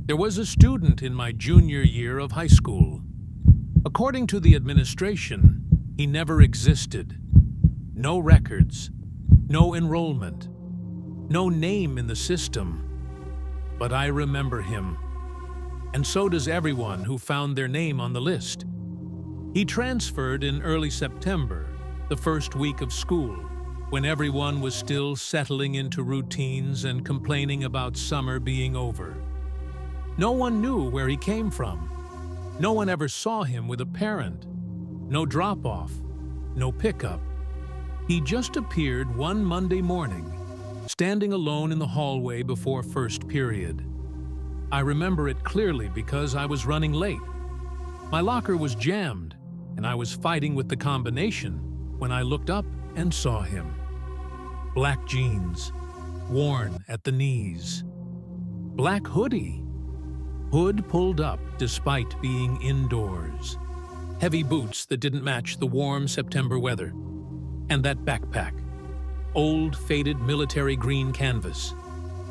There was a student in my junior year of high school. According to the administration, he never existed. No records, no enrollment, no name in the system. But I remember him. And so does everyone who found their name on the list. He transferred in early September, the first week of school, when everyone was still settling into routines and complaining about summer being over. No one knew where he came from. No one ever saw him with a parent. No drop-off, no pickup. He just appeared one Monday morning, standing alone in the hallway before first period. I remember it clearly because I was running late. My locker was jammed, and I was fighting with the combination when I looked up and saw him. Black jeans, worn at the knees. Black hoodie. Hood pulled up despite being indoors. Heavy boots that didn't match the warm September weather. And that backpack. Old, faded military green canvas.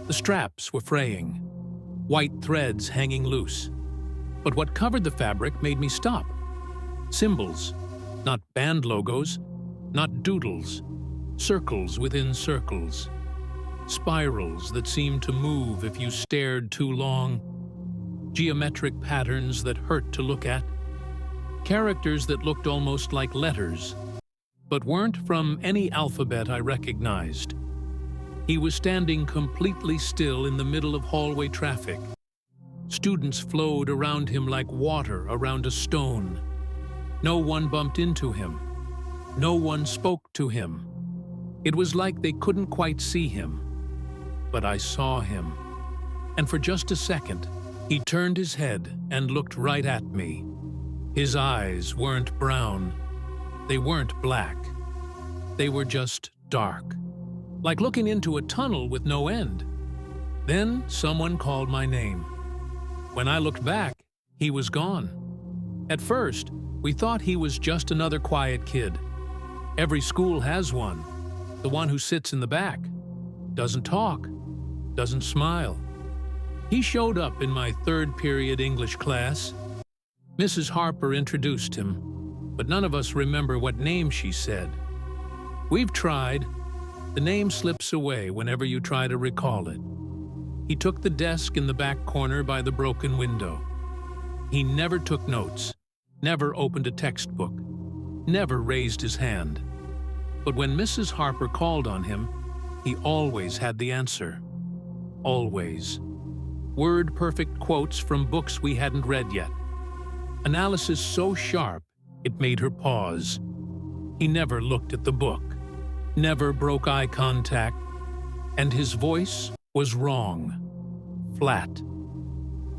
The straps were fraying. White threads hanging loose. But what covered the fabric made me stop. Symbols, not band logos, not doodles. Circles within circles. Spirals that seemed to move if you stared too long. Geometric patterns that hurt to look at. Characters that looked almost like letters, but weren't from any alphabet I recognized. He was standing completely still in the middle of hallway traffic. Students flowed around him like water around a stone. No one bumped into him. No one spoke to him. It was like they couldn't quite see him. But I saw him. And for just a second, he turned his head and looked right at me. His eyes weren't brown. They weren't black. They were just dark. Like looking into a tunnel with no end. Then someone called my name. When I looked back, he was gone. At first, we thought he was just another quiet kid. Every school has one. The one who sits in the back. Doesn't talk. Doesn't smile. He showed up in my third period English class. Mrs. Harper introduced him, but none of us remember what name she said. We've tried. The name slips away whenever you try to recall it. He took the desk in the back corner by the broken window. He never took notes, never opened a textbook, never raised his hand. But when Mrs. Harper called on him, he always had the answer. Always. Word-perfect quotes from books we hadn't read yet. Analysis so sharp, it made her pause. He never looked at the book, never broke eye contact, and his voice was wrong, flat,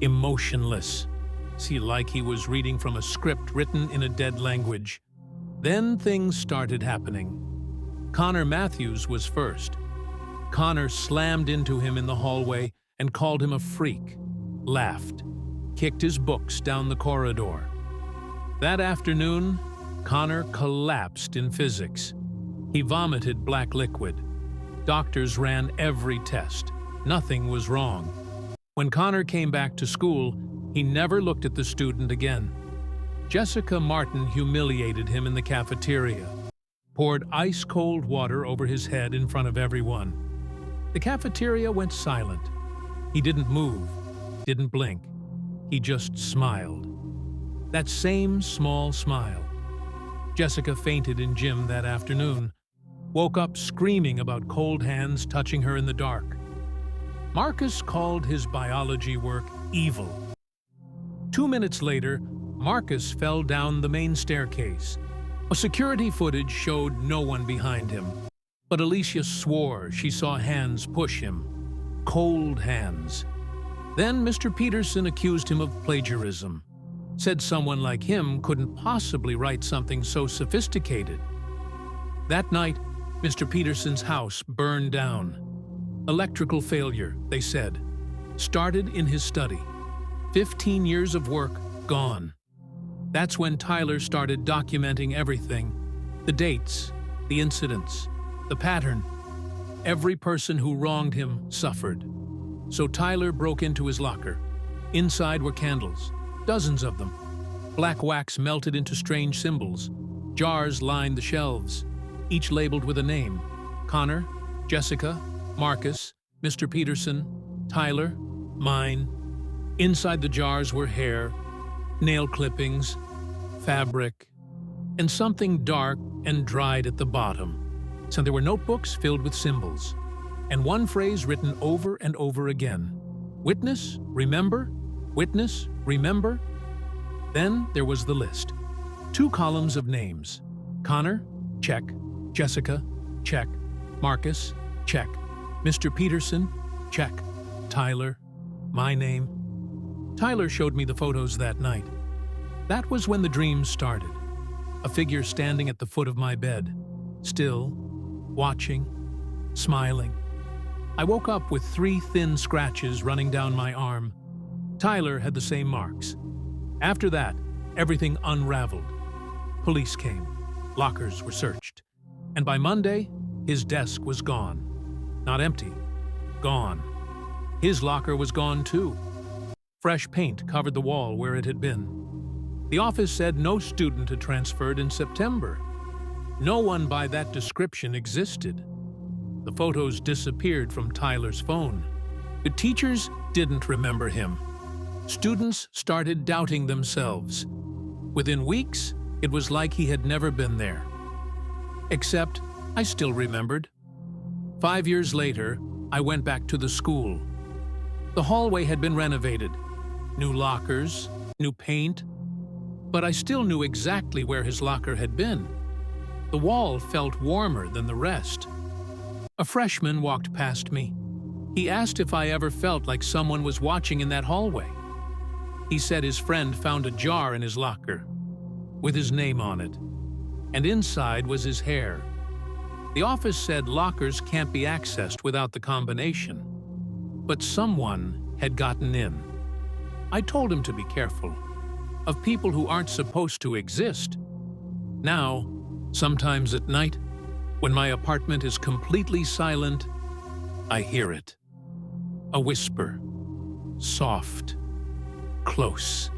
emotionless. See, like he was reading from a script written in a dead language. Then things started happening. Connor Matthews was first. Connor slammed into him in the hallway and called him a freak, laughed, kicked his books down the corridor. That afternoon, Connor collapsed in physics. He vomited black liquid. Doctors ran every test. Nothing was wrong. When Connor came back to school, he never looked at the student again. Jessica Martin humiliated him in the cafeteria, poured ice-cold water over his head in front of everyone. The cafeteria went silent. He didn't move, didn't blink. He just smiled. That same small smile. Jessica fainted in gym that afternoon, woke up screaming about cold hands touching her in the dark. Marcus called his biology work evil. 2 minutes later, Marcus fell down the main staircase. A security footage showed no one behind him, but Alicia swore she saw hands push him. Cold hands. Then Mr. Peterson accused him of plagiarism. Said someone like him couldn't possibly write something so sophisticated. That night, Mr. Peterson's house burned down. Electrical failure, they said. Started in his study. 15 years of work gone. That's when Tyler started documenting everything. The dates, the incidents, the pattern. Every person who wronged him suffered. So Tyler broke into his locker, Inside were candles, dozens of them. Black wax melted into strange symbols. Jars lined the shelves, each labeled with a name: Connor, Jessica, Marcus, Mr. Peterson, Tyler, mine. Inside the jars were hair, nail clippings, fabric, and something dark and dried at the bottom. So there were notebooks filled with symbols, and one phrase written over and over again: "Witness, remember? Witness, remember?" Then there was the list. 2 columns of names: Connor, check; Jessica, check; Marcus, check; Mr. Peterson, check; Tyler, my name. Tyler showed me the photos that night. That was when the dreams started. A figure standing at the foot of my bed, still, watching, smiling. I woke up with 3 thin scratches running down my arm. Tyler had the same marks. After that, everything unraveled. Police came. Lockers were searched. And by Monday, his desk was gone. Not empty. Gone. His locker was gone too. Fresh paint covered the wall where it had been. The office said no student had transferred in September. No one by that description existed. The photos disappeared from Tyler's phone. The teachers didn't remember him. Students started doubting themselves. Within weeks, it was like he had never been there. Except, I still remembered. 5 years later, I went back to the school. The hallway had been renovated. New lockers, new paint. But I still knew exactly where his locker had been. The wall felt warmer than the rest. A freshman walked past me. He asked if I ever felt like someone was watching in that hallway. He said his friend found a jar in his locker with his name on it, and inside was his hair. The office said lockers can't be accessed without the combination, but someone had gotten in. I told him to be careful of people who aren't supposed to exist. Now, sometimes at night, when my apartment is completely silent, I hear it. A whisper, soft, close,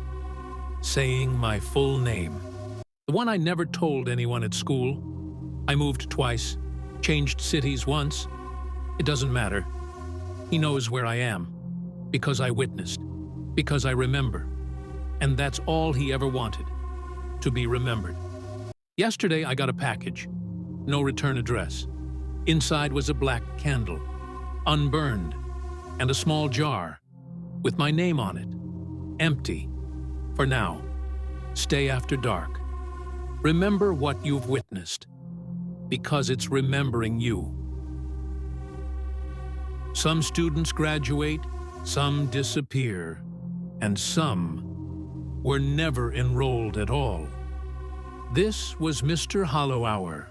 saying my full name. The one I never told anyone at school. I moved twice, changed cities once. It doesn't matter. He knows where I am, because I witnessed, because I remember. And that's all he ever wanted, to be remembered. Yesterday I got a package, no return address. Inside was a black candle, unburned, and a small jar with my name on it. Empty. For now. Stay after dark. Remember what you've witnessed, because it's remembering you. Some students graduate, some disappear, and some were never enrolled at all. This was Mr. Hollow Hour.